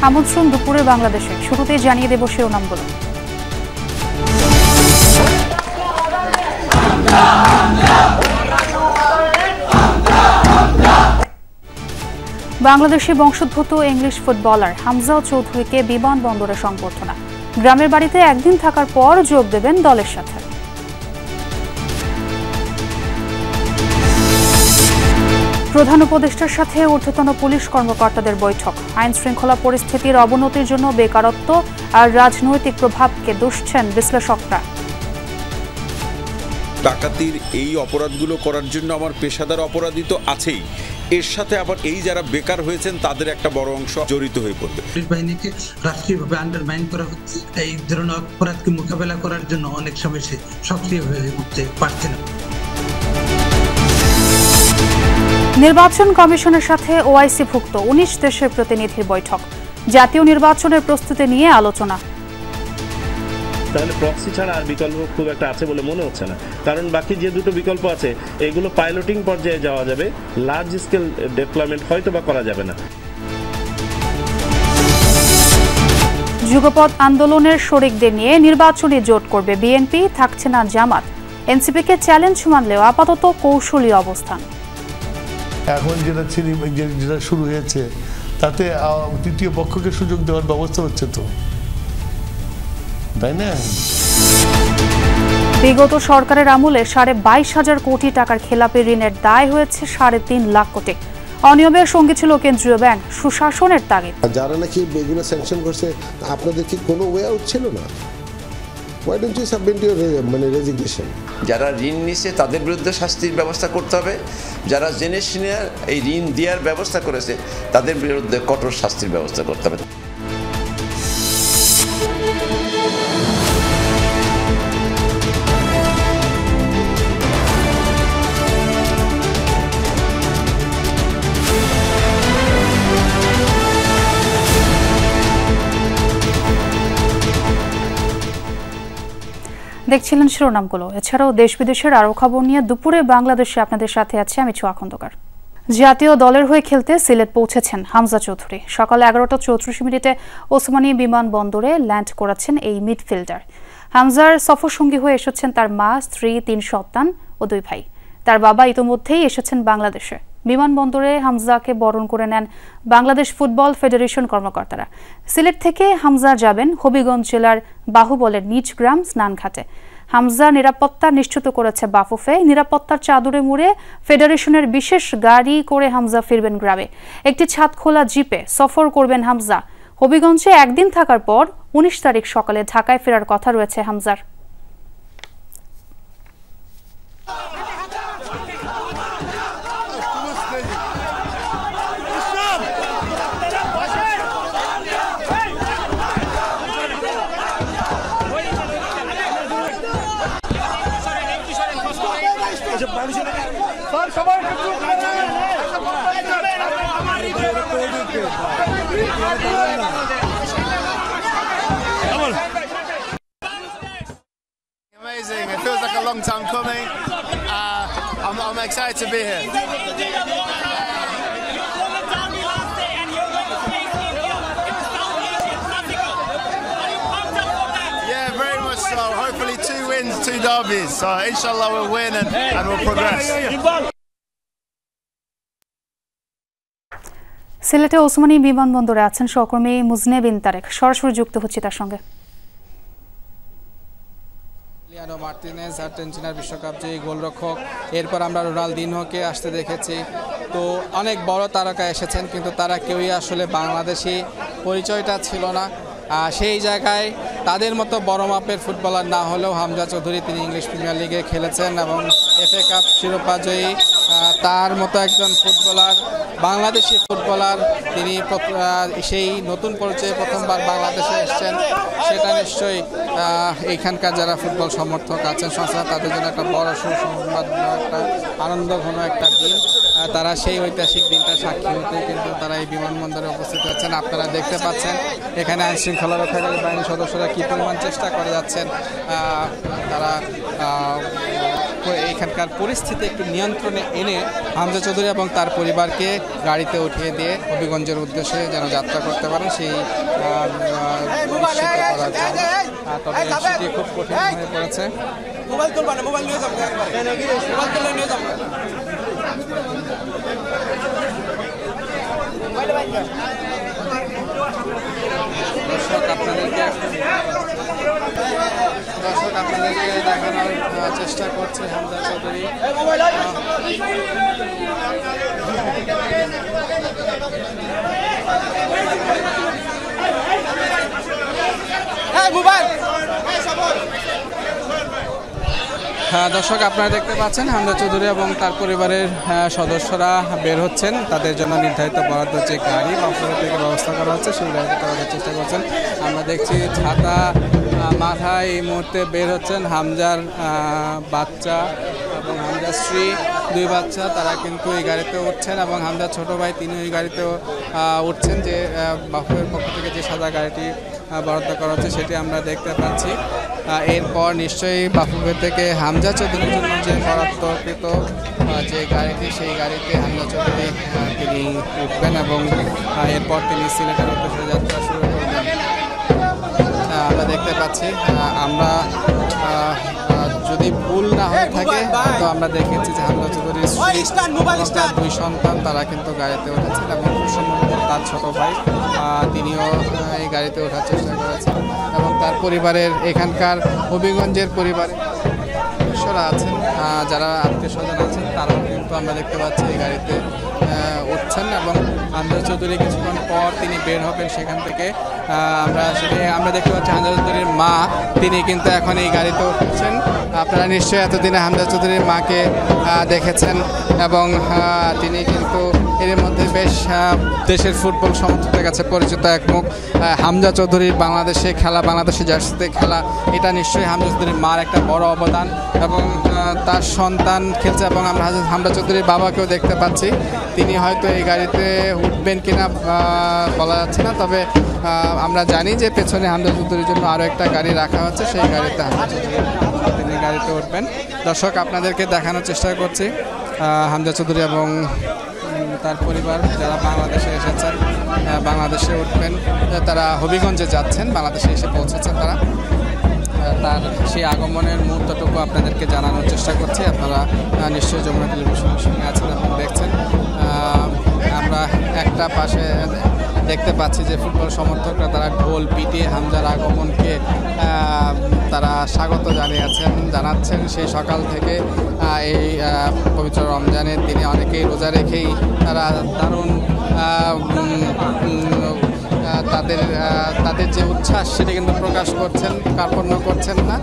আমন্ত্রণ দুপুরে বাংলাদেশে। শুরুতেই জানিয়ে দেব শিরোনামগুলো। বাংলাদেশি বংশোদ্ভূত ইংলিশ ফুটবলার হামজা চৌধুরীকে বিমানবন্দরে সংবর্ধনা। গ্রামের বাড়িতে একদিন থাকার পর যোগ দেবেন দলের সাথে। প্রধান উপদেষ্টার সাথে ঊর্ধ্বতন পুলিশ কর্মকর্তাদের বৈঠক। আইন শৃঙ্খলা পরিস্থিতির অবনতির জন্য বেকারত্ব আর রাজনৈতিক প্রভাবকে দুষছেন বিশ্লেষকরা। ডাকাতির এই অপরাধগুলো করার জন্য আমার পেশাদার অপরাধী তো আছেই, এর সাথে আবার এই যারা বেকার হয়েছেন তাদের একটা বড় অংশ জড়িত হয়ে পড়বে। পুলিশ বাহিনীকে রাষ্ট্রীয়ভাবে আন্ডারমাইন করা হচ্ছে। এই ধরনের অপরাধকে মোকাবেলা করার জন্য অনেক সময় সে সক্রিয় হয়ে উঠতে পারছে না। নির্বাচন কমিশনের সাথে ওআইসি-ভুক্ত 19 দেশের প্রতিনিধির বৈঠক। জাতীয় নির্বাচনের প্রস্তুতি নিয়ে আলোচনা। তাহলে প্রক্সি ছাড়া আর বিকল্প খুব একটা আছে বলে মনে হচ্ছে না, কারণ বাকি যে দুটো বিকল্প আছে এগুলো পাইলটিং পর্যায়ে যাওয়া যাবে, লার্জ স্কেল ডেভেলপমেন্ট হয়তো বা করা যাবে না। যুগপৎ আন্দোলনের শরিকদের নিয়ে নির্বাচনী জোট করবে বিএনপি, থাকছে না জামাত। এনসিপিকে চ্যালেঞ্জ মানলেও আপাতত কৌশলী অবস্থান। এখন যেটা শুরু হয়েছে তাতে তৃতীয় পক্ষকে সুযোগ দেওয়ার ব্যবস্থা হচ্ছে তো, তাই না? বিগত সরকারের আমলে 22,500 কোটি টাকার খেলাপি ঋণের দায় হয়েছে 3.5 লাখ কোটি। অনিয়মের সঙ্গে ছিল কেন্দ্রীয় ব্যাংক, সুশাসনের তাগিদ। যারা নাকি এগুলো স্যাংশন করছে আপনাদের কি কোনো ওয়ে আউট ছিল না? Why don't you submit your resignation? যারা ঋণ নিছে তাদের বিরুদ্ধে শাস্তির ব্যবস্থা করতে হবে, যারা জেনে শুনে এই ঋণ দেওয়ার ব্যবস্থা করেছে তাদের বিরুদ্ধে কঠোর শাস্তির ব্যবস্থা করতে হবে। দেখছিলেন শিরোনামগুলো। এছাড়াও দেশ বিদেশের আরও খবর নিয়ে দুপুরে বাংলাদেশে আপনাদের সাথে আছে আমি ছোঁয়া খন্দকার। জাতীয় দলের হয়ে খেলতে সিলেট পৌঁছেছেন হামজা চৌধুরী। সকাল 11:34 ওসমানী বিমানবন্দরে ল্যান্ড করেছেন এই মিডফিল্ডার। হামজার সফর সঙ্গী হয়ে এসেছেন তার মা, স্ত্রী, 3 সন্তান ও 2 ভাই। তার বাবা ইতোমধ্যেই এসেছেন বাংলাদেশে। বিমানবন্দরে হামজাকে বরণ করে নেন বাংলাদেশ ফুটবল ফেডারেশন কর্মকর্তারা। সিলেট থেকে হামজা যাবেন হবিগঞ্জ জেলার বাহুবলের নিজ গ্রাম স্নানঘাটে। হামজা নিরাপত্তা নিশ্চিত করেছে বাফুফে। নিরাপত্তার চাদরে মুড়ে ফেডারেশনের বিশেষ গাড়ি করে হামজা ফিরবেন গ্রামে। একটি ছাদখোলা জিপে সফর করবেন হামজা। হবিগঞ্জে একদিন থাকার পর 19 তারিখ সকালে ঢাকায় ফেরার কথা রয়েছে হামজার। Amazing. It feels like a long time coming. I'm excited to be here. Yeah, very much so. Hopefully 2 wins, 2 derbies. So inshallah we'll win and we'll progress. সিলেটে ওসমানী বিমানবন্দরে আছেন সহকর্মী মুজনে বিন তারেক। সরাসরি যুক্ত হচ্ছে তার সঙ্গে। লিয়ানো মার্টিনেজ আর্জেন্টিনার বিশ্বকাপ জয়ী গোলরক্ষক, এরপর আমরা রোনালদিনহোকে আসতে দেখেছি। তো অনেক বড় তারকা এসেছেন, কিন্তু তারা কেউই আসলে বাংলাদেশি পরিচয়টা ছিল না। সেই জায়গায় তাদের মতো বড় মাপের ফুটবলার না হলেও হামজা চৌধুরী, তিনি ইংলিশ প্রিমিয়ার লিগে খেলেছেন এবং FA কাপ শিরোপা জয়ী। তার মতো একজন ফুটবলার, বাংলাদেশি ফুটবলার, তিনি সেই নতুন পরিচয়ে প্রথমবার বাংলাদেশে এসেছেন। সেটা নিশ্চয়ই এইখানকার যারা ফুটবল সমর্থক আছেন সংস্থা, তাদের জন্য একটা বড় সুসংবাদ, একটা আনন্দঘন একটা দিন। তারা সেই ঐতিহাসিক দিনটা সাক্ষী হতে কিন্তু তারা এই বিমানবন্দরে উপস্থিত হচ্ছেন। আপনারা দেখতে পাচ্ছেন এখানে আইন শৃঙ্খলা রক্ষাকারী বাহিনীর সদস্যরা কী পরিমাণ চেষ্টা করে যাচ্ছেন। তারা এইখানকার পরিস্থিতি একটু নিয়ন্ত্রণে এনে হামজা চৌধুরী এবং তার পরিবারকে গাড়িতে উঠিয়ে দিয়ে হবিগঞ্জের উদ্দেশ্যে যেন যাত্রা করতে পারেন সেই নিশ্চিত করার জন্য। তবে সেটি খুব কঠিন হয়ে পড়েছে। দর্শক আপনাদেরকে দেখানোর চেষ্টা করছে হামজা চৌধুরী। দর্শক আপনারা দেখতে পাচ্ছেন হামজা চৌধুরী এবং তার পরিবারের সদস্যরা বের হচ্ছেন। তাদের জন্য নির্ধারিত বরাদ্দ যে গাড়ি বাফুফে থেকে ব্যবস্থা করা হচ্ছে সেই গাড়িতে করার চেষ্টা করছেন। আমরা দেখছি ছাতা মাথায় এই মুহূর্তে বের হচ্ছেন হামজার বাচ্চা এবং হামজার স্ত্রী, দুই বাচ্চা, তারা কিন্তু এই গাড়িতে উঠছেন এবং হামজার ছোট ভাই তিনি ওই গাড়িতেও উঠছেন। যে বাফুফের পক্ষ থেকে যে সাদা গাড়িটি বরাদ্দ করা হচ্ছে সেটি আমরা দেখতে পাচ্ছি। এরপর নিশ্চয়ই বাফুফে থেকে হামজা চৌধুরীর জন্য যে বরাদ্দকৃত যে গাড়িটি সেই গাড়িতে হামজা চৌধুরী তিনি উঠবেন এবং এরপর তিনি সিলেটের উদ্দেশ্যে যাত্রা শুরু করবেন। আমরা দেখতে পাচ্ছি, আমরা যদি ভুল না হয়ে থাকে তো আমরা দেখেছি যে হামজা চৌধুরীর তার দুই সন্তান তারা কিন্তু গাড়িতে উঠেছেন এবং খুব সম্ভবত তার ছোট ভাই তিনিও এই গাড়িতে ওঠার চেষ্টা করেছেন এবং তার পরিবারের এখানকার হবিগঞ্জের পরিবারের সদস্যরা আছেন, যারা আত্মীয় স্বজন আছেন তারাও কিন্তু আমরা দেখতে পাচ্ছি এই গাড়িতে উঠছেন এবং হামজা চৌধুরী কিছুক্ষণ পর তিনি বের হবেন সেখান থেকে। আমরা দেখতে পাচ্ছি হামজা চৌধুরীর মা তিনি কিন্তু এখন এই গাড়িতে উঠছেন। আপনারা নিশ্চয়ই এতদিনে হামজা চৌধুরীর মাকে দেখেছেন এবং তিনি কিন্তু এর মধ্যে বেশ দেশের ফুটবল সমর্থকদের কাছে পরিচিত এক মুখ। হামজা চৌধুরীর বাংলাদেশে খেলা, বাংলাদেশে জার্সিতে খেলা, এটা নিশ্চয়ই হামজা চৌধুরীর মার একটা বড় অবদান এবং তার সন্তান খেলছে এবং আমরা হামজা চৌধুরীর বাবাকেও দেখতে পাচ্ছি। তিনি হয়তো এই গাড়িতে উঠবেন কিনা বলা যাচ্ছে না, তবে আমরা জানি যে পেছনে হামজা চৌধুরীর জন্য আরও একটা গাড়ি রাখা হচ্ছে, সেই গাড়িতে হামজা চৌধুরী তিনি গাড়িতে উঠবেন। দর্শক আপনাদেরকে দেখানোর চেষ্টা করছি হামজা চৌধুরী এবং তার পরিবার যারা বাংলাদেশে এসেছেন, বাংলাদেশে উঠবেন, তারা হবিগঞ্জে যাচ্ছেন, বাংলাদেশে এসে পৌঁছেছেন তারা। তার সেই আগমনের মুহূর্তটুকু আপনাদেরকে জানানোর চেষ্টা করছি। আপনারা নিশ্চয়ই যমুনা টেলিভিশনের সঙ্গে আছেন এবং দেখছেন। আমরা একটা পাশে দেখতে পাচ্ছি যে ফুটবল সমর্থকরা তারা ঢোল পিটিয়ে হামজার আগমনকে তারা স্বাগত জানাচ্ছেন। সেই সকাল থেকে এই পবিত্র রমজানের দিনে অনেকেই রোজা রেখেই তারা দারুণ তাদের যে উচ্ছ্বাস সেটা কিন্তু প্রকাশ করছেন, কার্পণ্য করছেন না।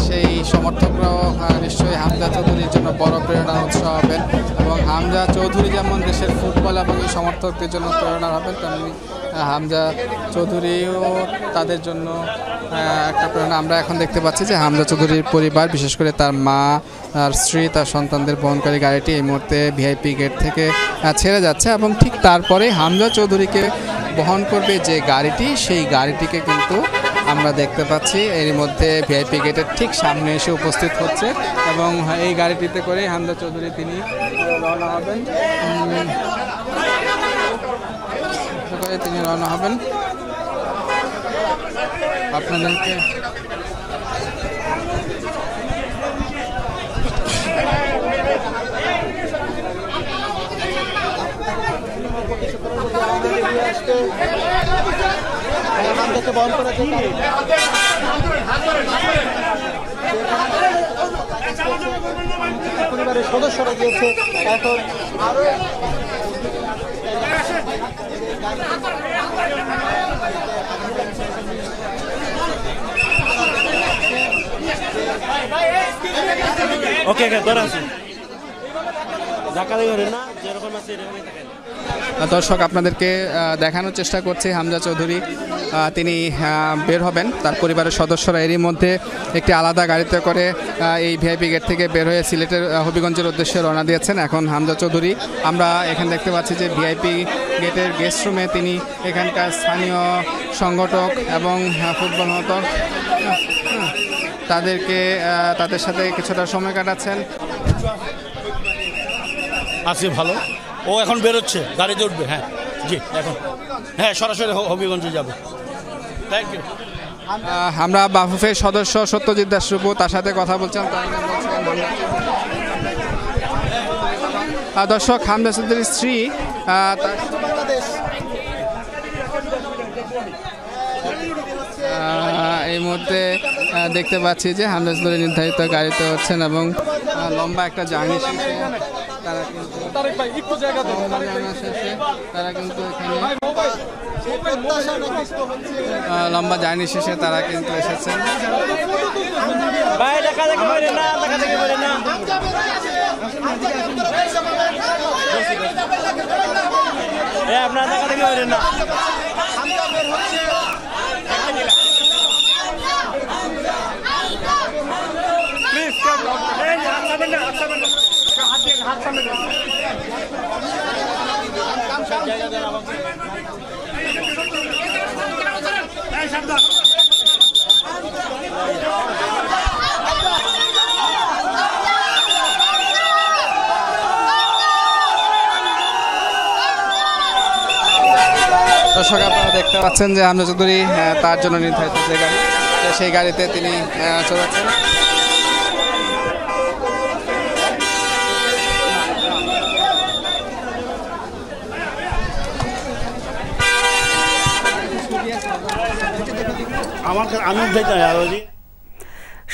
সেই সমর্থকরাও নিশ্চয়ই হামজা চৌধুরীর জন্য বড় প্রেরণা উৎস হবেন এবং হামজা চৌধুরী যেমন দেশের ফুটবল এবং এই সমর্থকদের জন্য প্রেরণা হবেন, তেমনি হামজা চৌধুরীও তাদের জন্য একটা প্রেরণা। আমরা এখন দেখতে পাচ্ছি যে হামজা চৌধুরীর পরিবার, বিশেষ করে তার মা আর স্ত্রী, তার সন্তানদের বহনকারী গাড়িটি এই মুহূর্তে ভিআইপি গেট থেকে ছেড়ে যাচ্ছে এবং ঠিক তারপরে হামজা চৌধুরীকে বহন করবে যে গাড়িটি, সেই গাড়িটিকে কিন্তু আমরা দেখতে পাচ্ছি এর মধ্যে ভিআইপি গেটের ঠিক সামনে এসে উপস্থিত হচ্ছে এবং এই গাড়িটিতে করে হামজা চৌধুরী তিনি রওনা হবেন। আপনাদেরকে পরিবারের সদস্যরা গিয়েছে এখন আরো ওকে ধরে আসুন জাকালি না যেরকম আছে এরকমই থাকেন। দর্শক আপনাদেরকে দেখানোর চেষ্টা করছি হামজা চৌধুরী তিনি বের হবেন, তার পরিবারের সদস্যরা এরই মধ্যে একটি আলাদা গাড়িতে করে এই ভিআইপি গেট থেকে বের হয়ে সিলেটের হবিগঞ্জের উদ্দেশ্যে রওনা দিয়েছেন। এখন হামজা চৌধুরী আমরা এখানে দেখতে পাচ্ছি যে ভিআইপি গেটের গেস্ট রুমে তিনি এখানকার স্থানীয় সংগঠক এবং ফুটবল সমর্থক তাদের সাথে কিছুটা সময় কাটাচ্ছেন। আছে ভালো, ও এখন বেরোচ্ছে, গাড়িতে উঠবে। হ্যাঁ জি, এখন হ্যাঁ সরাসরি হবিগঞ্জে যাবে। Thank you. আমরা বাফুফের সদস্য সত্যজিৎ দাস রূপু তার সাথে কথা বলছিলাম। দর্শক, হামজা চৌধুরীর স্ত্রী এই মুহূর্তে দেখতে পাচ্ছি যে হামজা চৌধুরী নির্ধারিত গাড়িতে হচ্ছেন এবং লম্বা একটা জার্নি শেষে তারা কিন্তু লম্বা জার্নি শেষে তারা কিন্তু এসেছেন। আপনারা দেখা দেখি করেন না। দর্শক, আপনারা দেখতে পাচ্ছেন যে হামজা চৌধুরী তার জন্য নির্ধারিত যে গাড়ি, সেই গাড়িতে তিনি চলেছেন।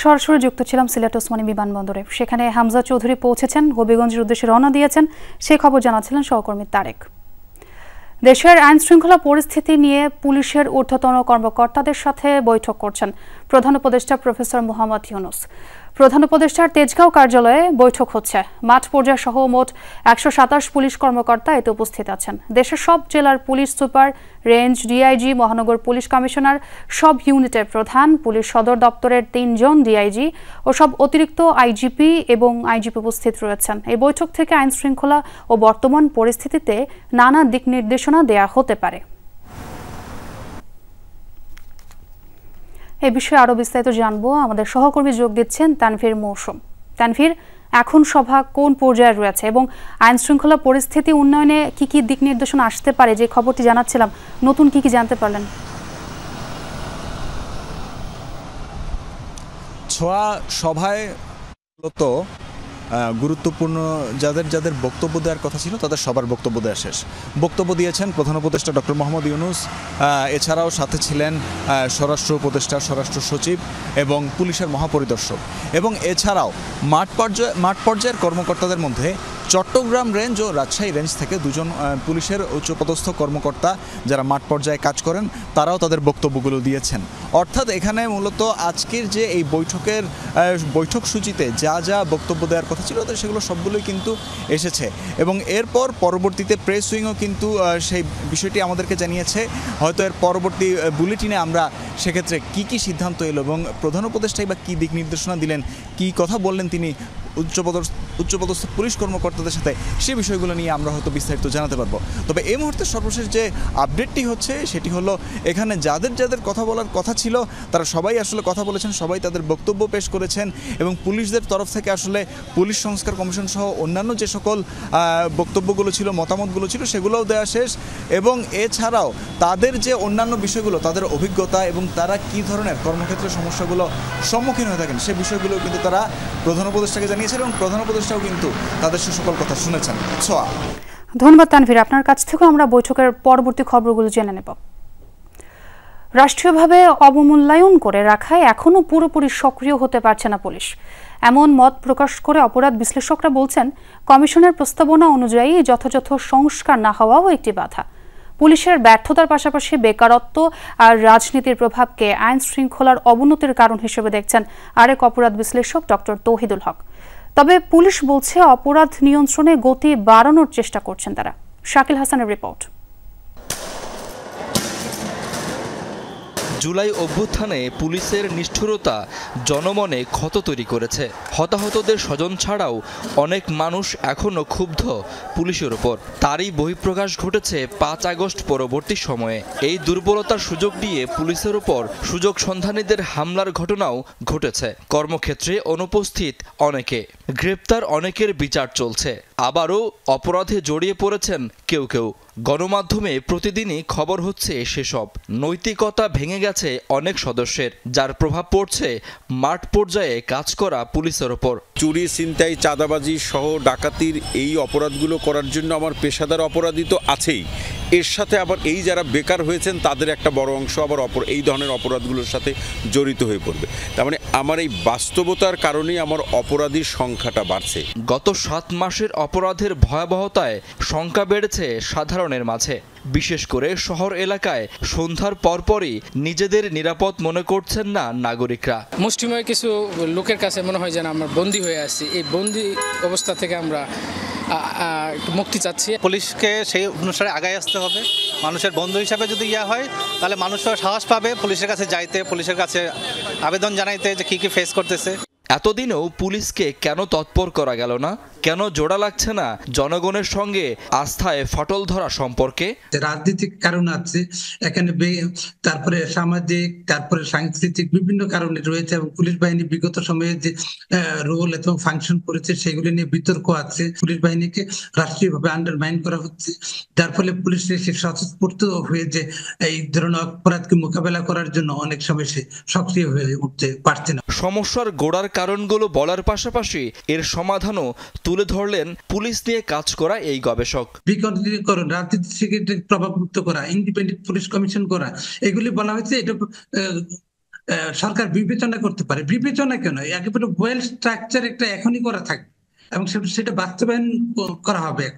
সরাসরি যুক্ত ছিলাম সিলেট ওসমানী বিমানবন্দরে। সেখানে হামজা চৌধুরী পৌঁছেছেন, হবিগঞ্জের উদ্দেশ্যে রওনা দিয়েছেন, সে খবর জানাচ্ছিলেন সহকর্মী তারেক। দেশের আইন শৃঙ্খলা পরিস্থিতি নিয়ে পুলিশের ঊর্ধ্বতন কর্মকর্তাদের সাথে বৈঠক করছেন প্রধান উপদেষ্টা প্রফেসর মোহাম্মদ ইউনূস। প্রধান উপদেষ্টার তেজগাঁও কার্যালয়ে বৈঠক হচ্ছে। মাঠ পর্যায় সহ মোট ১২৭ পুলিশ কর্মকর্তা এতে উপস্থিত আছেন। দেশের সব জেলার পুলিশ সুপার, রেঞ্জ ডিআইজি, মহানগর পুলিশ কমিশনার, সব ইউনিটের প্রধান, পুলিশ সদর দপ্তরের ৩ জন ডিআইজি ও সব অতিরিক্ত আইজিপি এবং আইজিপি উপস্থিত রয়েছেন। এই বৈঠক থেকে আইন শৃঙ্খলা ও বর্তমান পরিস্থিতিতে নানা দিক নির্দেশনা দেয়া হতে পারে। এ বিষয়ে আরো বিস্তারিত জানবো, আমাদের সহকর্মী যোগ দিচ্ছেন তানভীর মৌসুম। তানভীর, এখন সভা কোন পর্যায়ে রয়েছে এবং আইন শৃঙ্খলা পরিস্থিতি উন্নয়নে কি কি দিক নির্দেশনা আসতে পারে, যে খবরটি জানাচ্ছিলাম, নতুন কি কি জানতে পারলেন? ছোয়া সভায় মূলত গুরুত্বপূর্ণ যাদের বক্তব্য দেওয়ার কথা ছিল তাদের সবার বক্তব্য দেওয়া শেষ। বক্তব্য দিয়েছেন প্রধান উপদেষ্টা ডক্টর মোহাম্মদ ইউনূস, এছাড়াও সাথে ছিলেন স্বরাষ্ট্র উপদেষ্টা, স্বরাষ্ট্র সচিব এবং পুলিশের মহাপরিদর্শক, এবং এছাড়াও মাঠ পর্যায়ের কর্মকর্তাদের মধ্যে চট্টগ্রাম রেঞ্জ ও রাজশাহী রেঞ্জ থেকে 2 জন পুলিশের উচ্চপদস্থ কর্মকর্তা যারা মাঠ পর্যায়ে কাজ করেন তারাও তাদের বক্তব্যগুলো দিয়েছেন। অর্থাৎ এখানে মূলত আজকের যে এই বৈঠক সূচিতে যা যা বক্তব্য দেওয়ার কথা ছিল সেগুলো সবগুলোই কিন্তু এসেছে, এবং এরপর পরবর্তীতে প্রেস উইংও কিন্তু সেই বিষয়টি আমাদেরকে জানিয়েছে। হয়তো এর পরবর্তী বুলেটিনে আমরা সেক্ষেত্রে কি সিদ্ধান্ত এলো এবং প্রধান উপদেষ্টাই বা কী দিক নির্দেশনা দিলেন, কী কথা বললেন তিনি উচ্চপদস্থ পুলিশ কর্মকর্তাদের সাথে, সে বিষয়গুলো নিয়ে আমরা হয়তো বিস্তারিত জানাতে পারবো। তবে এই মুহূর্তে সর্বশেষ যে আপডেটটি হচ্ছে সেটি হলো এখানে যাদের কথা বলার কথা ছিল তারা সবাই আসলে কথা বলেছেন, সবাই তাদের বক্তব্য পেশ করেছেন, এবং পুলিশদের তরফ থেকে আসলে পুলিশ সংস্কার কমিশন সহ অন্যান্য যে সকল বক্তব্যগুলো ছিল, মতামতগুলো ছিল, সেগুলোও দেওয়া শেষ। এবং এছাড়াও তাদের যে অন্যান্য বিষয়গুলো, তাদের অভিজ্ঞতা এবং তারা কী ধরনের কর্মক্ষেত্রে সমস্যাগুলো সম্মুখীন হয়ে থাকেন সে বিষয়গুলো কিন্তু তারা প্রধান উপদেষ্টাকে জানিয়েছেন, এবং প্রধান উপদেষ্টাও কিন্তু তাদের সে সকল কথা শুনেছেন। ধন্যবাদ তানভীর, আপনার কাছ থেকে আমরা বৈঠকের পরবর্তী খবরগুলো জেনে নেব। রাষ্ট্রীয়ভাবে অবমূল্যায়ন করে রাখায় এখনও পুরোপুরি সক্রিয় হতে পারছে না পুলিশ, এমন মত প্রকাশ করে অপরাধ বিশ্লেষকরা বলছেন কমিশনের প্রস্তাবনা অনুযায়ী যথাযথ সংস্কার না হওয়াও একটি বাধা। পুলিশের ব্যর্থতার পাশাপাশি বেকারত্ব আর রাজনীতির প্রভাবকে আইন শৃঙ্খলার অবনতির কারণ হিসেবে দেখছেন আরেক অপরাধ বিশ্লেষক ডক্টর তৌহিদুল হক। তবে পুলিশ বলছে অপরাধ নিয়ন্ত্রণে গতি বাড়ানোর চেষ্টা করছেন তারা। শাকিল হাসানের রিপোর্ট। জুলাই অভ্যুত্থানে পুলিশের নিষ্ঠুরতা জনমনে ক্ষত তৈরি করেছে। হতাহতদের স্বজন ছাড়াও অনেক মানুষ এখনও ক্ষুব্ধ পুলিশের উপর। তারই বহিঃপ্রকাশ ঘটেছে 5 আগস্ট পরবর্তী সময়ে। এই দুর্বলতার সুযোগ নিয়ে পুলিশের উপর সুযোগ সন্ধানীদের হামলার ঘটনাও ঘটেছে। কর্মক্ষেত্রে অনুপস্থিত অনেকে, গ্রেপ্তার অনেকের বিচার চলছে, আবারও অপরাধে জড়িয়ে পড়েছেন কেউ কেউ। গণমাধ্যমে প্রতিদিনই খবর হচ্ছে সেসব। নৈতিকতা ভেঙে গেছে অনেক সদস্যের, যার প্রভাব পড়ছে মাঠ পর্যায়ে কাজ করা পুলিশের ওপর। চুরি, ছিনতাই, চাঁদাবাজি সহ ডাকাতির এই অপরাধগুলো করার জন্য আমার পেশাদার অপরাধী তো আছেই, এর সাথে আবার এই যারা বেকার হয়েছেন তাদের একটা বড় অংশ আবার এই ধরনের অপরাধগুলোর সাথে জড়িত হয়ে পড়বে। তার মানে আমার এই বাস্তবতার কারণেই আমার অপরাধীর সংখ্যাটা বাড়ছে। গত 7 মাসের অপরাধের ভয়াবহতায় শঙ্কা বেড়েছে সাধারণের মাঝে। বিশেষ করে শহর এলাকায় সন্ধ্যার পরপরই নিজেদের নিরাপদ মনে করছেন না নাগরিকরা। মুষ্টিময় কিছু লোকের কাছে মনে হয় যেন আমরা বন্দী হয়ে আছি। এই বন্দী অবস্থা থেকে আমরা মুক্তি চাচ্ছি। পুলিশকে সেই অনুসারে আগায় আসতে হবে। মানুষের বন্ধু হিসাবে যদি হয় তাহলে মানুষরা সাহস পাবে পুলিশের কাছে যাইতে, পুলিশের কাছে আবেদন জানাইতে যে কি ফেস করতেছে। এতদিনেও পুলিশকে কেন তৎপর করা গেল না? কেন জোড়া লাগছে না জনগণের সঙ্গে আস্থায় ফাটল ধরা সম্পর্কে? রাজনৈতিক কারণ আছে এখানে, তারপরে সামাজিক, তারপরে সাংস্কৃতিক বিভিন্ন কারণে রয়েছে এবং পুলিশ বাহিনী বিগত সময়ে যে রোল এবং ফাংশন করেছে সেগুলি নিয়ে বিতর্ক আছে। পুলিশ বাহিনীকে রাষ্ট্রীয়ভাবে আন্ডারমাইন করা হচ্ছে, যার ফলে পুলিশ সে স্বতঃস্ফূর্ত হয়ে যে এই ধরনের অপরাধকে মোকাবেলা করার জন্য অনেক সময় সে সক্রিয় হয়ে উঠতে পারছে না। সমস্যার গোড়ার কারণগুলো বলার পাশাপাশি এর সমাধানও তুলে ধরলেন পুলিশ নিয়ে কাজ করা এই গবেষক। বিকেন্দ্রীকরণ, রাজনীতি প্রভাবমুক্ত করা, ইন্ডিপেন্ডেন্ট পুলিশ কমিশন করা, এগুলি বলা হয়েছে এটা সরকার বিবেচনা করতে পারে। বিবেচনা কেন, একেবারে ওয়েল স্ট্রাকচার একটা এখনই করা থাকবে এবং সেটা বাস্তবায়ন করা হবে।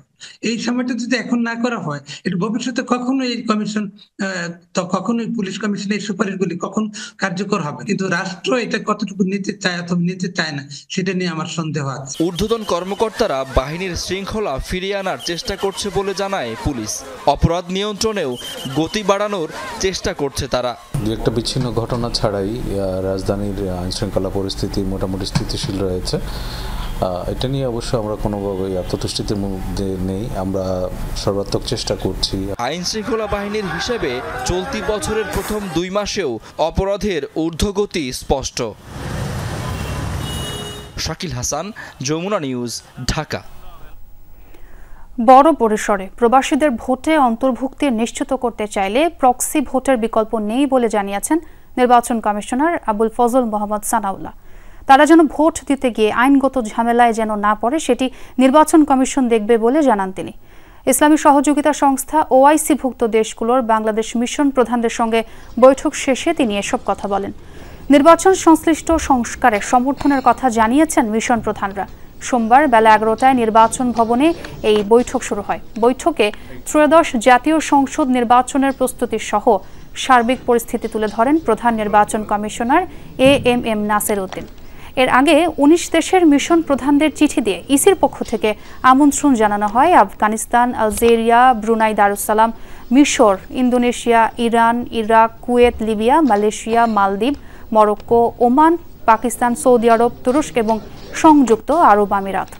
এই সময়টা যদি এখন না করা হয়, এটা ভবিষ্যতে কখনো এই কমিশন, কখনোই পুলিশ কমিশনের সুপারিশগুলি কখন কার্যকর হবে, কিন্তু রাষ্ট্র এটা কতটুকু নিতে চায় অথবা নিতে চায় না সেটা নিয়ে আমার সন্দেহ আছে। ঊর্ধ্বতন কর্মকর্তারা বাহিনীর শৃঙ্খলা ফিরিয়ে আনার চেষ্টা করছে বলে জানায় পুলিশ। অপরাধ নিয়ন্ত্রণেও গতি বাড়ানোর চেষ্টা করছে তারা। দু একটা বিচ্ছিন্ন ঘটনা ছাড়াই রাজধানীর আইনশৃঙ্খলা পরিস্থিতি মোটামুটি স্থিতিশীল রয়েছে। এটা নিয়ে অবশ্য আমরা কোনোভাবেই আত্মতুষ্টিতে মধ্যে নেই, আমরা সর্বাত্মক চেষ্টা করছি। আইন শৃঙ্খলা বাহিনীর হিসেবে চলতি বছরের প্রথম 2 মাসেও অপরাধের ঊর্ধ্বগতি স্পষ্ট। শাকিল হাসান, যমুনা নিউজ, ঢাকা। বড় পরিসরে প্রবাসীদের ভোটে অন্তর্ভুক্তি নিশ্চিত করতে চাইলে প্রক্সি ভোটের বিকল্প নেই বলে জানিয়েছেন নির্বাচন কমিশনার আবুল ফজল মোহাম্মদ সানাউল্লাহ। তারা যেন ভোট দিতে গিয়ে আইনগত ঝামেলায় যেন না পড়ে সেটি নির্বাচন কমিশন দেখবে বলে জানান তিনি। ইসলামী সহযোগিতা সংস্থা OIC-ভুক্ত দেশগুলোর বাংলাদেশ মিশন প্রধানদের সঙ্গে বৈঠক শেষে তিনি এসব কথা বলেন। নির্বাচন সংশ্লিষ্ট সংস্কারে সমর্থনের কথা জানিয়েছেন মিশন প্রধানরা। সোমবার বেলা 11টায় নির্বাচন ভবনে এই বৈঠক শুরু হয়। বৈঠকে ত্রয়োদশ জাতীয় সংসদ নির্বাচনের প্রস্তুতি সহ সার্বিক পরিস্থিতি তুলে ধরেন প্রধান নির্বাচন কমিশনার AMM নাসির উদ্দিন। এর আগে 19 দেশের মিশন প্রধানদের চিঠি দিয়ে ইসির পক্ষ থেকে আমন্ত্রণ জানানো হয় আফগানিস্তান, আলজেরিয়া, ব্রুনাই দারুসালাম, মিশর, Indonesia, Iran, Iraq, Kuwait, Libya, Malaysia, মালদ্বীপ, মরক্কো, ওমান, পাকিস্তান, সৌদি আরব, তুরস্ক এবং সংযুক্ত আরব আমিরাত।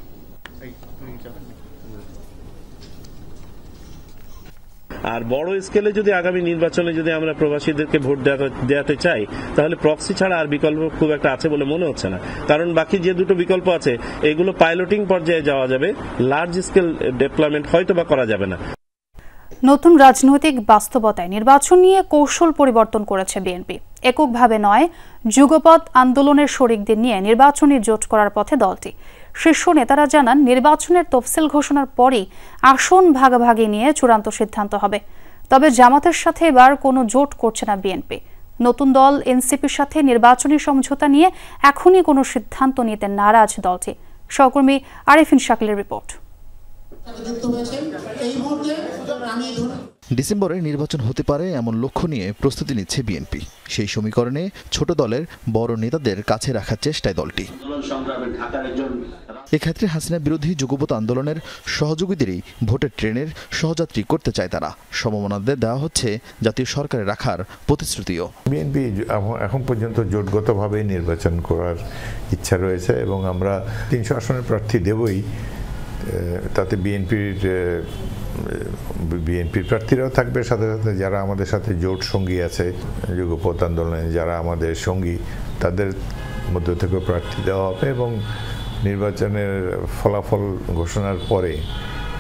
আর বড় স্কেলে যদি আগামী নির্বাচনে যদি আমরা প্রবাসীদেরকে ভোট দেওয়াতে চাই তাহলে প্রক্সি ছাড়া আর বিকল্প খুব একটা আছে বলে মনে হচ্ছে না। কারণ বাকি যে দুটো বিকল্প আছে এগুলো পাইলটিং পর্যায়ে যাওয়া যাবে, লার্জ স্কেল ডেভেলপমেন্ট হয়তো বা করা যাবে না। নতুন রাজনৈতিক বাস্তবতায় নির্বাচন নিয়ে কৌশল পরিবর্তন করেছে বিএনপি। এককভাবে নয়, যুগপৎ আন্দোলনের শরিকদের নিয়ে নির্বাচনী জোট করার পথে দলটি। শীর্ষ নেতারা জানান, নির্বাচনের তফসিল ঘোষণার পরই আসন ভাগাভাগি নিয়ে চূড়ান্ত সিদ্ধান্ত হবে। তবে জামাতের সাথে এবার কোনো জোট করছে না বিএনপি। নতুন দল এনসিপির সাথে নির্বাচনী সমঝোতা নিয়ে এখনই কোনো সিদ্ধান্ত নিতে নারাজ দলটি। সহকর্মী আরিফিন শাকিলের রিপোর্ট। ডিসেম্বরে নির্বাচন হতে পারে এমন লক্ষ্য নিয়ে প্রস্তুতি নিচ্ছে বিএনপি। সেই সমীকরণে ছোট দলের বড় নেতাদের কাছে রাখার চেষ্টায় দলটি। এক্ষেত্রে হাসিনা বিরোধী যুগপৎ আন্দোলনের সহযোগীদেরই ভোটের ট্রেনের সহযাত্রী করতে চায় তারা। সমমনাদের দেওয়া হচ্ছে জাতীয় সরকারে রাখার প্রতিশ্রুতিও। বিএনপি এখন পর্যন্ত জোটগতভাবে নির্বাচন করার ইচ্ছা রয়েছে এবং আমরা 300 আসনের প্রার্থী দেবই। তাতে বিএনপির প্রার্থীরাও থাকবে, সাথে সাথে যারা আমাদের সাথে জোট সঙ্গী আছে যুগপৎ আন্দোলনে যারা আমাদের সঙ্গী তাদের মধ্য থেকে প্রার্থী দেওয়া হবে এবং নির্বাচনের ফলাফল ঘোষণার পরে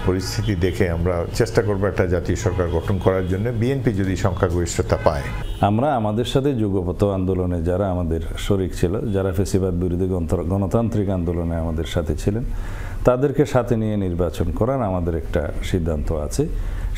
পরিস্থিতি দেখে আমরা চেষ্টা করব একটা জাতীয় সরকার গঠন করার জন্য, বিএনপি যদি সংখ্যাগরিষ্ঠতা পায়। আমরা আমাদের সাথে যুগপৎ আন্দোলনে যারা আমাদের শরিক ছিল, যারা ফ্যাসিবাদ বিরোধী গণতান্ত্রিক আন্দোলনে আমাদের সাথে ছিলেন, তাদেরকে সাথে নিয়ে নির্বাচন করার আমাদের একটা সিদ্ধান্ত আছে,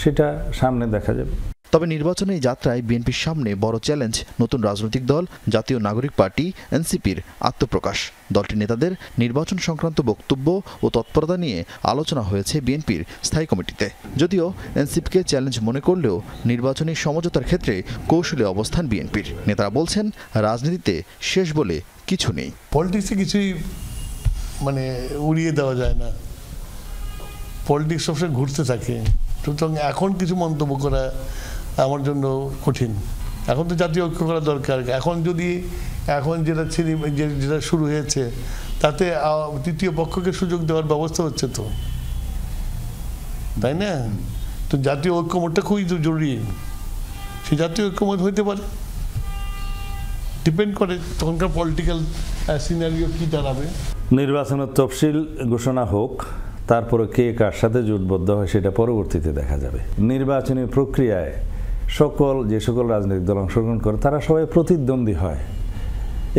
সেটা সামনে দেখা যাবে। তবে নির্বাচনে এই যাত্রায় বিএনপির সামনে বড় চ্যালেঞ্জ নতুন রাজনৈতিক দল জাতীয় নাগরিক পার্টি এনসিপির আত্মপ্রকাশ। দলটির নেতাদের নির্বাচন সংক্রান্ত বক্তব্য ও তৎপরতা নিয়ে আলোচনা হয়েছে বিএনপির স্থায়ী কমিটিতে। যদিও এনসিপিকে চ্যালেঞ্জ মনে করলেও নির্বাচনী সমঝোতার ক্ষেত্রে কৌশলী অবস্থান বিএনপির। নেতারা বলছেন রাজনীতিতে শেষ বলে কিছু নেই। পলিটিক্সে কিছুই উড়িয়ে দেওয়া যায় না, পলিটিক্স সবসময় ঘুরতে থাকে। সুতরাং এখন কিছু মন্তব্য করা আমার জন্য কঠিন। এখন তো জাতীয় ঐক্য করা দরকার। এখন যেটা শুরু হয়েছে তাতে তৃতীয় পক্ষকে সুযোগ দেওয়ার ব্যবস্থা হচ্ছে তো, তাই না? তো জাতীয় ঐক্যমতটা খুবই জরুরি। সেই জাতীয় ঐক্যমত হইতে পারে, ডিপেন্ড করে তখনকার পলিটিক্যাল সিনারিও কি দাঁড়াবে। নির্বাচনের তফসিল ঘোষণা হোক, তারপরে কে কার সাথে জোটবদ্ধ হয় সেটা পরবর্তীতে দেখা যাবে। নির্বাচনী প্রক্রিয়ায় যে সকল রাজনৈতিক দল অংশগ্রহণ করে তারা সবাই প্রতিদ্বন্দ্বী হয়,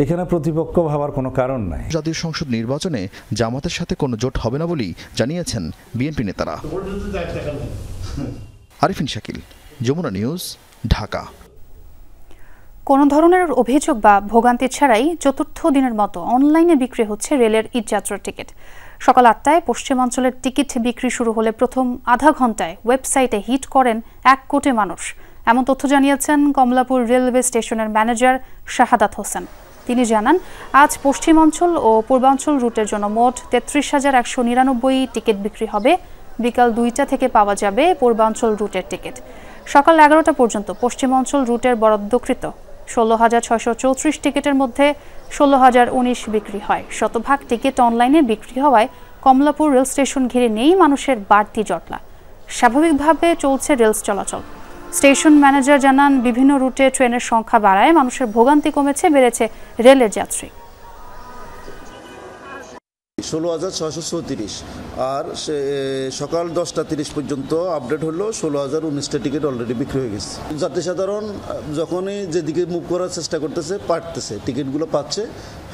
এখানে প্রতিপক্ষ ভাবার কোনো কারণ নাই। জাতীয় সংসদ নির্বাচনে জামাতের সাথে কোনো জোট হবে না বলেই জানিয়েছেন বিএনপি নেতারা। আরিফিন শাকিল, যমুনা নিউজ, ঢাকা। কোনো ধরনের অভিযোগ বা ভোগান্তি ছাড়াই চতুর্থ দিনের মতো অনলাইনে বিক্রি হচ্ছে রেলের ঈদযাত্রার টিকিট। সকাল 8টায় পশ্চিমাঞ্চলের টিকিট বিক্রি শুরু হলে প্রথম আধা ঘন্টায় ওয়েবসাইটে হিট করেন 1 কোটি মানুষ। এমন তথ্য জানিয়েছেন কমলাপুর রেলওয়ে স্টেশনের ম্যানেজার শাহাদাত হোসেন। তিনি জানান, আজ পশ্চিমাঞ্চল ও পূর্বাঞ্চল রুটের জন্য মোট 33,199 টিকিট বিক্রি হবে। বিকাল 2টা থেকে পাওয়া যাবে পূর্বাঞ্চল রুটের টিকিট। সকাল 11টা পর্যন্ত পশ্চিমাঞ্চল রুটের বরাদ্দকৃত 16,634 টিকিটের মধ্যে 16,019 বিক্রি হয়। শতভাগ টিকিট অনলাইনে বিক্রি হওয়ায় কমলাপুর রেল স্টেশন ঘিরে নেই মানুষের বাড়তি জটলা। স্বাভাবিকভাবে চলছে রেল চলাচল। স্টেশন ম্যানেজার জানান, বিভিন্ন রুটে ট্রেনের সংখ্যা বাড়ায় মানুষের ভোগান্তি কমেছে, বেড়েছে রেলের যাত্রী। 16,634 আর সকাল 10টা 30 পর্যন্ত আপডেট হলো 16,019টা টিকিট অলরেডি বিক্রি হয়ে গেছে। যাত্রী সাধারণ যখনই যেদিকে মুভ করার চেষ্টা পারতেছে টিকিটগুলো পাচ্ছে।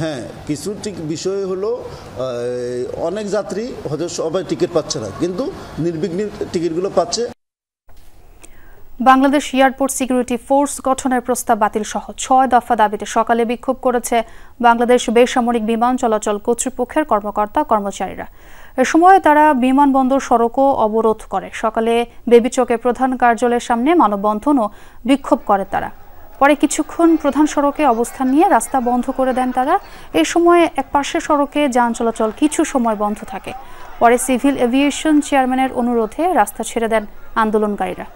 হ্যাঁ, কিছু বিষয় হলো অনেক যাত্রী হয়তো সবাই টিকিট পাচ্ছে না, কিন্তু নির্বিঘ্নে টিকিটগুলো পাচ্ছে। বাংলাদেশ এয়ারপোর্ট সিকিউরিটি ফোর্স গঠনের প্রস্তাব বাতিল সহ 6 দফা দাবিতে সকালে বিক্ষোভ করেছে বাংলাদেশ বেসামরিক বিমান চলাচল কর্তৃপক্ষের কর্মকর্তা কর্মচারীরা। এ সময় তারা বিমানবন্দর সড়কও অবরোধ করে। সকালে বেবি চকের প্রধান কার্যালয়ের সামনে মানববন্ধন ও বিক্ষোভ করে তারা। পরে কিছুক্ষণ প্রধান সড়কে অবস্থান নিয়ে রাস্তা বন্ধ করে দেন তারা। এই সময় এক পাশের সড়কে যান চলাচল কিছু সময় বন্ধ থাকে। পরে সিভিল এভিয়েশন চেয়ারম্যানের অনুরোধে রাস্তা ছেড়ে দেন আন্দোলনকারীরা।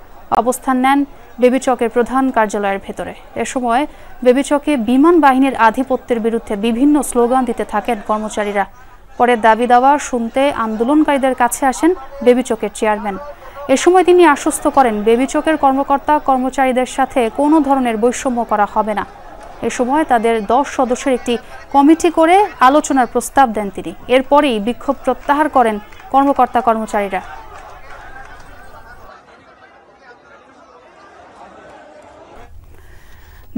অবস্থান নেন বেবি চকের প্রধান কার্যালয়ের ভেতরে। এ সময় বেবি চকে বিমান বাহিনীর আধিপত্যের বিরুদ্ধে বিভিন্ন স্লোগান দিতে থাকেন কর্মচারীরা। পরে দাবি দাওয়া শুনতে আন্দোলনকারীদের কাছে আসেন বেবি চকের চেয়ারম্যান। এ সময় তিনি আশ্বস্ত করেন, বেবি চকের কর্মকর্তা কর্মচারীদের সাথে কোনো ধরনের বৈষম্য করা হবে না। এ সময় তাদের 10 সদস্যের একটি কমিটি করে আলোচনার প্রস্তাব দেন তিনি। এরপরেই বিক্ষোভ প্রত্যাহার করেন কর্মকর্তা কর্মচারীরা।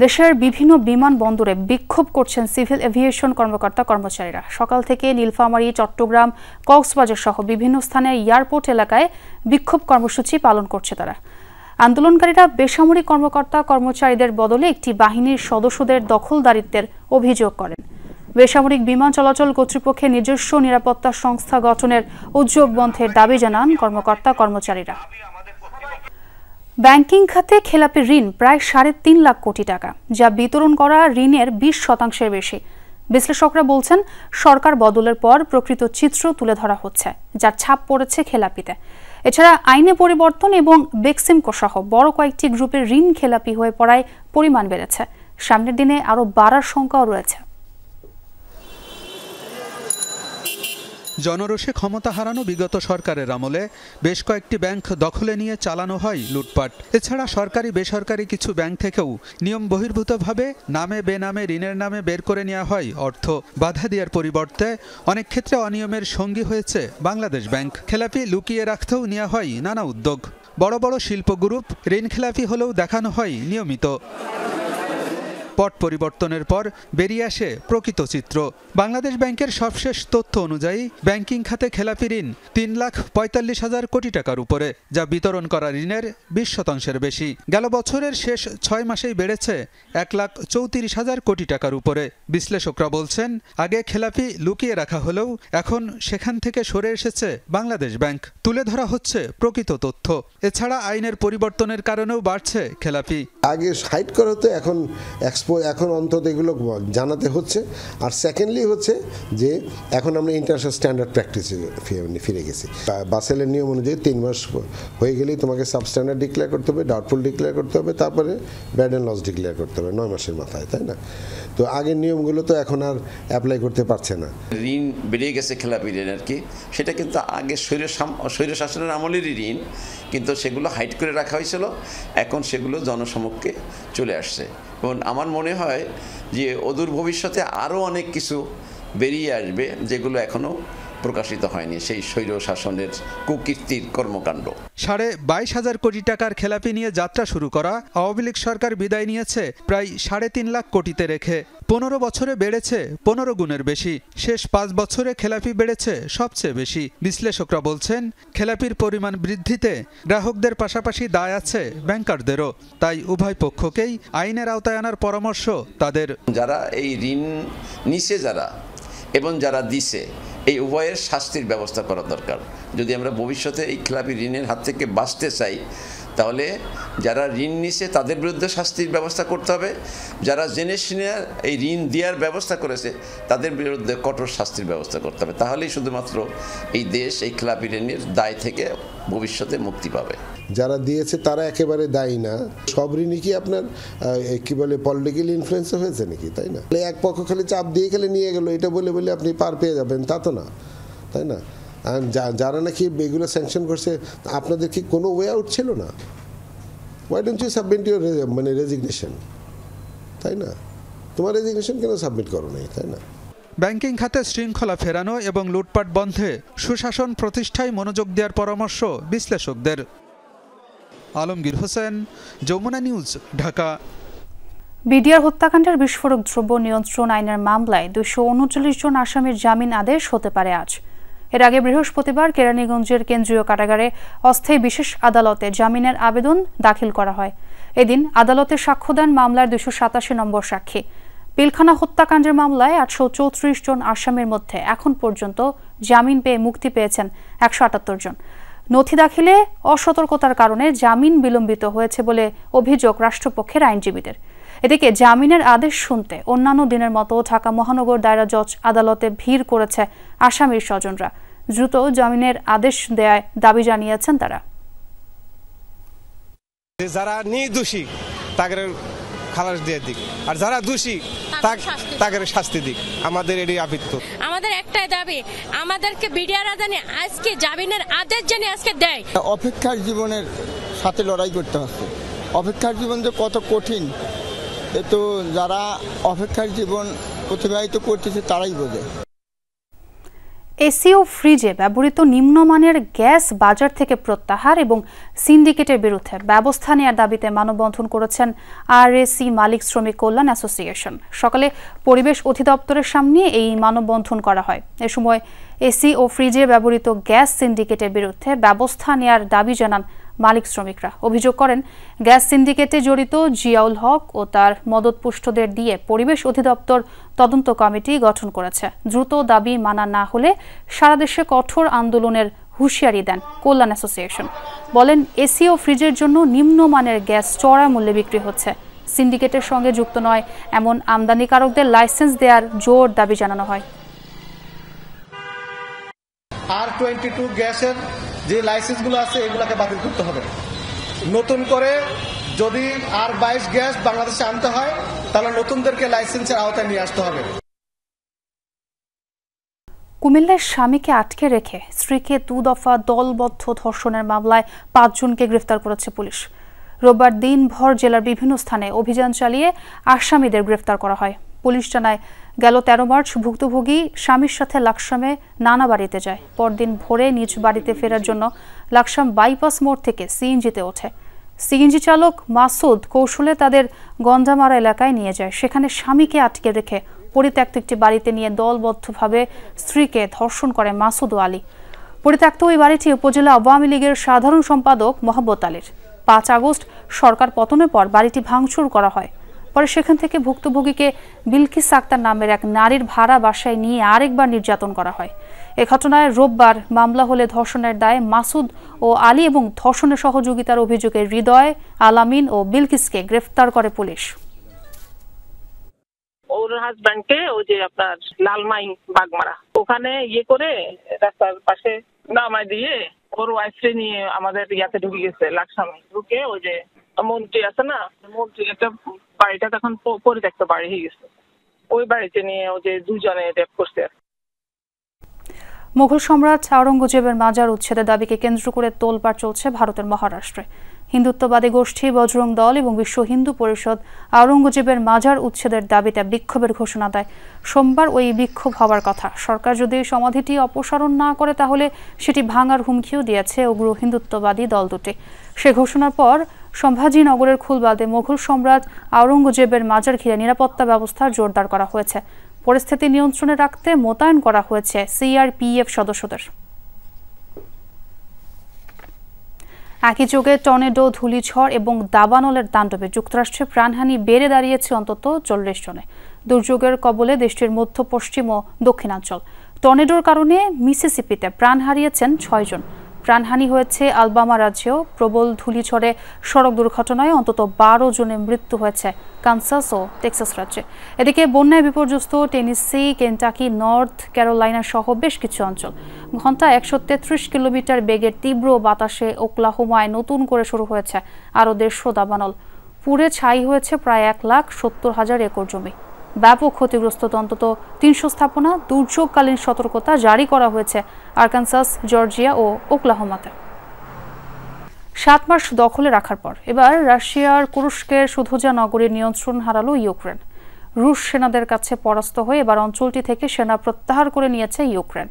দেশের বিভিন্ন বিমানবন্দরে বিক্ষোভ করছেন সিভিল এভিয়েশন কর্মকর্তা কর্মচারীরা। সকাল থেকে নীলফামারী, চট্টগ্রাম, কক্সবাজার সহ বিভিন্ন স্থানে এয়ারপোর্ট এলাকায় বিক্ষোভ কর্মসূচি পালন করছে তারা। আন্দোলনকারীরা বেসামরিক কর্মকর্তা কর্মচারীদের বদলে একটি বাহিনীর সদস্যদের দখলদারিত্বের অভিযোগ করেন। বেসামরিক বিমান চলাচল কর্তৃপক্ষের নিজস্ব নিরাপত্তা সংস্থা গঠনের উদ্যোগ বন্ধের দাবি জানান কর্মকর্তা কর্মচারীরা। ব্যাংকিং খাতে খেলাপি ঋণ প্রায় 3.5 লাখ কোটি টাকা, যা বিতরণ করা ঋণের 20% বেশি। বিশ্লেষকরা বলছেন, সরকার বদলের পর প্রকৃত চিত্র তুলে ধরা হচ্ছে, যার ছাপ পড়েছে খেলাপিতে। এছাড়া আইনে পরিবর্তন এবং বেক্সিমকো সহ বড় কয়েকটি গ্রুপের ঋণ খেলাপি হয়ে পড়ায় পরিমাণ বেড়েছে। সামনের দিনে আরও বাড়ার শঙ্কাও রয়েছে। জনরোষে ক্ষমতা হারানো বিগত সরকারের আমলে বেশ কয়েকটি ব্যাংক দখলে নিয়ে চালানো হয় লুটপাট। এছাড়া সরকারি বেসরকারি কিছু ব্যাংক থেকেও নিয়ম বহির্ভূতভাবে নামে বেনামে ঋণের নামে বের করে নেওয়া হয় অর্থ। বাধা দেওয়ার পরিবর্তে অনেক ক্ষেত্রে অনিয়মের সঙ্গী হয়েছে বাংলাদেশ ব্যাংক। খেলাপি লুকিয়ে রাখতেও নেওয়া হয় নানা উদ্যোগ। বড় বড় শিল্প গ্রুপ ঋণ খেলাপি হলেও দেখানো হয় নিয়মিত। পট পরিবর্তনের পর বেরিয়ে আসে প্রকৃত চিত্র। বাংলাদেশ ব্যাংকের সবশেষ তথ্য অনুযায়ী ব্যাংকিং খাতে খেলাপি ঋণ 3,45,000 কোটি টাকার উপরে, যা বিতরণ করা ঋণের 20% বেশি। গেল বছরের শেষ 6 মাসেই বেড়েছে 1,34,000 কোটি টাকার উপরে। বিশ্লেষকরা বলছেন, আগে খেলাপি লুকিয়ে রাখা হলেও এখন সেখান থেকে সরে এসেছে বাংলাদেশ ব্যাংক। তুলে ধরা হচ্ছে প্রকৃত তথ্য। এছাড়া আইনের পরিবর্তনের কারণেও বাড়ছে খেলাপি। আগে হাইড করা হতো, এখন অন্তত এগুলো জানাতে হচ্ছে। আর সেকেন্ডলি হচ্ছে যে এখন আমরা ইন্টারন্যাশনাল স্ট্যান্ডার্ড প্র্যাকটিসে ফিরে গেছি। বাসেলের নিয়ম অনুযায়ী 3 মাস হয়ে গেলেই তোমাকে সাবস্ট্যান্ডার্ড ডিক্লেয়ার করতে হবে, ডাউটফুল ডিক্লেয়ার করতে হবে, তারপরে ব্যাড অ্যান্ড লস ডিক্লেয়ার করতে হবে 9 মাসের মাথায়, তাই না? তো আগের নিয়মগুলো তো এখন আর অ্যাপ্লাই করতে পারছে না। ঋণ বেড়ে গেছে খেলাপি ঋণ আর কি, সেটা কিন্তু আগে স্বৈর শাসনের আমলেরই ঋণ, কিন্তু সেগুলো হাইড করে রাখা হয়েছিল, এখন সেগুলো জনসমক্ষে চলে আসছে। এবং আমার মনে হয় যে অদূর ভবিষ্যতে আরও অনেক কিছু বেরিয়ে আসবে যেগুলো এখনও প্রকাশিত হয়নি, সেই স্বৈর শাসনের কুকীর্তির কর্মকাণ্ড। 22,500 কোটি টাকার খেলাপি নিয়ে যাত্রা শুরু করা আওয়ামী লীগ সরকার বিদায় নিয়েছে প্রায় 3.5 লাখ কোটিতে রেখে। 15 বছরে বেড়েছে 15 গুণের বেশি। শেষ 5 বছরে খেলাপি বেড়েছে সবচেয়ে বেশি। বিশ্লেষকরা বলছেন, খেলাপির পরিমাণ বৃদ্ধিতে গ্রাহকদের পাশাপাশি দায় আছে ব্যাংকারদেরও। তাই উভয় পক্ষকেই আইনের আওতায় আনার পরামর্শ তাদের। যারা এই ঋণ নিছে এবং যারা দিছে, এই উভয়ের শাস্তির ব্যবস্থা করা দরকার। যদি আমরা ভবিষ্যতে এই খেলাপি ঋণের হাত থেকে বাঁচতে চাই, তাহলে যারা ঋণ নিছে তাদের বিরুদ্ধে শাস্তির ব্যবস্থা করতে হবে। যারা জেনে শুনে এই ঋণ দেওয়ার ব্যবস্থা করেছে তাদের বিরুদ্ধে কঠোর শাস্তির ব্যবস্থা করতে হবে। তাহলেই শুধুমাত্র এই দেশ এই খেলাপি ঋণের দায় থেকে ভবিষ্যতে মুক্তি পাবে। যারা দিয়েছে তারা একেবারে দায়ী না। সব ঋণই কি আপনার কি বলে পলিটিক্যাল ইনফ্লুয়েন্স হয়েছে নাকি, তাই না? এক পক্ষ খালি চাপ দিয়ে খেলে নিয়ে গেল, এটা বলে আপনি পার পেয়ে যাবেন, তা তো না, তাই না? আর যারা নাকি এগুলো স্যাংশন করছে, আপনাদের কি কোনো ওয়ে আউট ছিল না? Why don't you submit your resignation, তাই না? তোমার রেজিগনেশন কেন সাবমিট করো নাই, তাই না? ব্যাংকিং খাতে শৃঙ্খলা ফেরানো এবং লুটপাট বন্ধে সুশাসন প্রতিষ্ঠায় মনোযোগ দেওয়ার পরামর্শ বিশ্লেষকদের। আলমগীর হোসেন, যমুনা নিউজ, ঢাকা। বিডিআর হত্যাকাণ্ডের বিস্ফোরক দ্রব্য নিয়ন্ত্রণ আইনের মামলায় 239 জন আসামির জামিন আদেশ হতে পারে আজ। এর আগে বৃহস্পতিবার কেরানীগঞ্জের কেন্দ্রীয় কারাগারে অস্থায়ী বিশেষ আদালতে জামিনের আবেদন দাখিল করা হয়। এদিন আদালতে সাক্ষ্য দেন মামলার 287 নম্বর সাক্ষী। পিলখানা হত্যাকাণ্ডের মামলায় 834 জন আসামির মধ্যে এখন পর্যন্ত জামিন পেয়ে মুক্তি পেয়েছেন 178 জন। নথি দাখিলে অসতর্কতার কারণে জামিন বিলম্বিত হয়েছে বলে অভিযোগ রাষ্ট্রপক্ষের আইনজীবীদের। এদিকে জামিনের আদেশ শুনতে অন্যান্য দিনের মতো ঢাকা মহানগর দায়রা জজ আদালতে ভিড় করেছে আসামির স্বজনরা। দ্রুত জামিনের আদেশ দেয়ায় দাবি জানিয়েছেন তারা। যারা নির্দোষী তাদের খালাস দিয়ে দিক, আর যারা দোষী তাদের শাস্তি দিক। আমাদের এটাই আবৃত্ত। আমাদের একটাই দাবি, আমাদেরকে বিডিআর জানি আজকে জামিনের আদেশ জানি আজকে দেয়। অপেক্ষার জীবনের সাথে লড়াই করতে হচ্ছে। অপেক্ষার জীবন যে কত কঠিন, এ তো যারা অপেক্ষার জীবন অতিবাহিত করতেছে তারাই বোঝে। এসি ও ফ্রিজে ব্যবহৃত নিম্নমানের গ্যাস বাজার থেকে প্রত্যাহার এবং সিন্ডিকেটের বিরুদ্ধে ব্যবস্থা নেওয়ার দাবিতে মানববন্ধন করেছেন আরএসি মালিক শ্রমিক কল্যাণ অ্যাসোসিয়েশন। সকালে পরিবেশ অধিদপ্তরের সামনে এই মানববন্ধন করা হয়। এ সময় এসি ও ফ্রিজে ব্যবহৃত গ্যাস সিন্ডিকেটের বিরুদ্ধে ব্যবস্থা নেওয়ার দাবি জানান মালিক শ্রমিকরা। অভিযোগ করেন, গ্যাস সিন্ডিকেটে জড়িত জিয়াউল হক ও তার মদতপুষ্টদের দিয়ে পরিবেশ অধিদপ্তর তদন্ত কমিটি গঠন করেছে। দ্রুত দাবি মানা না হলে সারা দেশে কঠোর আন্দোলনের হুঁশিয়ারি দেন কল্যাণ অ্যাসোসিয়েশন। বলেন, এসি ও ফ্রিজের জন্য নিম্নমানের গ্যাস চড়া মূল্যে বিক্রি হচ্ছে। সিন্ডিকেটের সঙ্গে যুক্ত নয় এমন আমদানিকারকদের লাইসেন্স দেওয়ার জোর দাবি জানানো হয়। R22 গ্যাসের যে লাইসেন্সগুলো আছে এগুলোকে বাতিল করতে হবে। নতুন করে যদি R22 গ্যাস বাংলাদেশে আনতে হয় তাহলে নতুনদেরকে লাইসেন্সের আওতায় নিয়ে আসতে হবে। কুমিল্লার স্বামীকে আটকে রেখে স্ত্রীকে 2 দফা দলবদ্ধ ধর্ষণের মামলায় 5 জনকে গ্রেফতার করেছে পুলিশ। রোববার দিনভর জেলার বিভিন্ন স্থানে অভিযান চালিয়ে আসামিদের গ্রেফতার করা হয়। পুলিশ জানায়, গেল 13 মার্চ ভুক্তভোগী স্বামীর সাথে লাকসামে নানা বাড়িতে যায়। পরদিন ভোরে নিজ বাড়িতে ফেরার জন্য লাকসাম বাইপাস মোড় থেকে সিএনজিতে ওঠে। সিএনজি চালক মাসুদ কৌশলে তাদের গন্ধামারা এলাকায় নিয়ে যায়। সেখানে স্বামীকে আটকে রেখে পরিত্যক্ত একটি বাড়িতে নিয়ে দলবদ্ধভাবে স্ত্রীকে ধর্ষণ করে মাসুদ ও আলী। পরিত্যক্ত ওই বাড়িটি উপজেলা আওয়ামী লীগের সাধারণ সম্পাদক মোহাম্মদ আলীর। 5 আগস্ট সরকার পতনের পর বাড়িটি ভাঙচুর করা হয়। পরে সেখান থেকে ভুক্তভোগীকে বিলকিস আক্তার নামের এক নারীর ভাড়া বাসায় নিয়ে আরেকবার নির্যাতন করা হয়। এ ঘটনায় রোববার মামলা হলে ধর্ষণের দায়ে মাসুদ ও আলী এবং ধর্ষণের সহযোগিতার অভিযোগে হৃদয়, আলামিন ও বিলকিসকে গ্রেফতার করে পুলিশ। ওর হাজব্যান্ডকে ওই যে আপনার লালমাই বাগমারা ওখানে করে রাস্তার পাশে নামায় দিয়ে ওর ওয়াইফকে নিয়ে আমাদের ইয়াতে ঢুকে গেছে লাকসামে। ঢুকে ওই যে মন্ত্রী আছে না, মন্ত্রী একটা বাড়িটা তখন পরিত্যক্ত বাড়ি হয়ে গেছে, ওই বাড়িতে নিয়ে ওই যে 2 জনে রেপ করছে। মুঘল সম্রাট আওরঙ্গজেবের মাজার উচ্ছেদের দাবিকে কেন্দ্র করে তোলপাড় চলছে ভারতের মহারাষ্ট্রে। হিন্দুত্ববাদী গোষ্ঠী বজরং দল এবং বিশ্ব হিন্দু পরিষদ আওরঙ্গজেবের মাজার উচ্ছেদের দাবিতে বিক্ষোভের ঘোষণা দেয়। সোমবার ওই বিক্ষোভ হওয়ার কথা। সরকার যদি সমাধিটি অপসারণ না করে তাহলে সেটি ভাঙার হুমকিও দিয়েছে উগ্র হিন্দুত্ববাদী দল দুটি। সে ঘোষণার পর সম্ভাজিনগরের খুলবাদে মুঘল সম্রাট আওরঙ্গজেবের মাজার ঘিরে নিরাপত্তা ব্যবস্থা জোরদার করা হয়েছে। পরিস্থিতি নিয়ন্ত্রণে রাখতে মোতায়েন করা হয়েছে সিআরপিএফ সদস্যদের। একই যুগে টর্নেডো, ধূলিঝড় এবং দাবানলের তাণ্ডবে যুক্তরাষ্ট্রে প্রাণহানি বেড়ে দাঁড়িয়েছে অন্তত 40 জনে। দুর্যোগের কবলে দেশটির মধ্য পশ্চিম ও দক্ষিণাঞ্চল। টর্নেডোর কারণে মিসিসিপিতে প্রাণ হারিয়েছেন 6 জন। প্রাণহানি হয়েছে আলবামা রাজ্যেও। প্রবল ধূলিঝড়ে সড়ক দুর্ঘটনায় অন্তত 12 জনের মৃত্যু হয়েছে কানসাস ও টেক্সাস রাজ্যে। এদিকে বন্যায় বিপর্যস্ত টেনেসি, কেন্টাকি, নর্থ ক্যারোলাইনা সহ বেশ কিছু অঞ্চল। ঘন্টায় 133 কিলোমিটার বেগের তীব্র বাতাসে ওকলাহোমায় নতুন করে শুরু হয়েছে আরও 150 দাবানল। পুড়ে ছাই হয়েছে প্রায় 1,70,000 একর জমি। ব্যাপক ক্ষতিগ্রস্ত অন্তত 300 স্থাপনা। দুর্যোগকালীন সতর্কতা জারি করা হয়েছে আরকানসাস, জর্জিয়া ও ওকলাহোমাতে। 7 মাস দখলে রাখার পর এবার রাশিয়ার কুরস্কের সুধোজা নগরীর নিয়ন্ত্রণ হারালো ইউক্রেন। রুশ সেনাদের কাছে পরাস্ত হয়ে এবার অঞ্চলটি থেকে সেনা প্রত্যাহার করে নিয়েছে ইউক্রেন।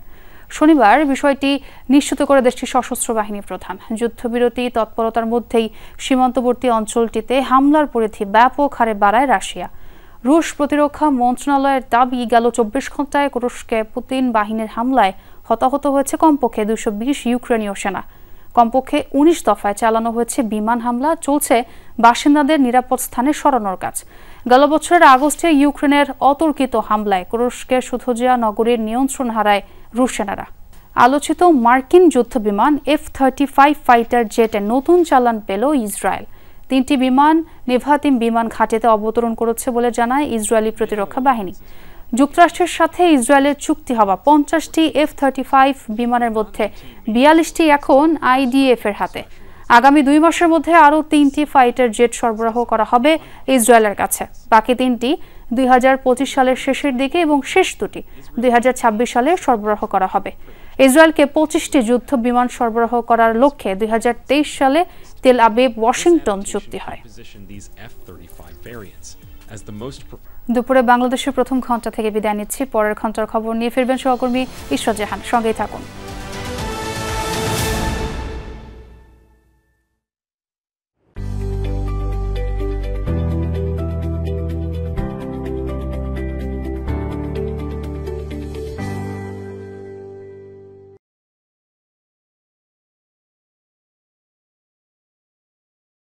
শনিবার বিষয়টি নিশ্চিত করে দেশটির সশস্ত্র বাহিনী প্রধান। যুদ্ধবিরতি তৎপরতার মধ্যেই সীমান্তবর্তী অঞ্চলটিতে হামলার পরিধি ব্যাপক হারে বাড়ায় রাশিয়া। রুশ প্রতিরক্ষা মন্ত্রণালয়ের দাবি, গেল 24 ঘন্টায় কুরস্কে পুতিন বাহিনীর হামলায় হতাহত হয়েছে কমপক্ষে 220 ইউক্রেনীয় সেনা। কমপক্ষে 19 দফায় চালানো হয়েছে বিমান হামলা। চলছে বাসিন্দাদের নিরাপদ স্থানে সরানোর কাজ। গেল বছরের আগস্টে ইউক্রেনের অতর্কিত হামলায় কুরস্কের সুধোজা নগরীর নিয়ন্ত্রণ হারায় রুশ সেনারা। আলোচিত মার্কিন যুদ্ধবিমান F-35 ফাইটার জেটের নতুন চালান পেল ইসরায়েল। 3টি বিমান নেভাতিম বিমান ঘাঁটিতে অবতরণ করেছে বলে জানায় ইসরায়েলি প্রতিরক্ষা বাহিনী। যুক্তরাষ্ট্রের সাথে ইসরায়েলের চুক্তি হওয়া 50টি F-35 বিমানের মধ্যে 42টি এখন IDF এর হাতে। আগামী 2 মাসের মধ্যে আরও 3টি ফাইটার জেট সরবরাহ করা হবে ইসরায়েলের কাছে। বাকি 3টি 2025 সালের শেষের দিকে এবং শেষ দুটি 2026 সালে সরবরাহ করা হবে। ইসরায়েলকে 25টি যুদ্ধ বিমান সরবরাহ করার লক্ষ্যে 2023 সালে তেল আবিব ওয়াশিংটন চুক্তি হয়। দুপুরে বাংলাদেশের প্রথম ঘন্টা থেকে বিদায় নিচ্ছি। পরের ঘন্টার খবর নিয়ে ফিরবেন সহকর্মী ইশরাত জাহান। সঙ্গেই থাকুন।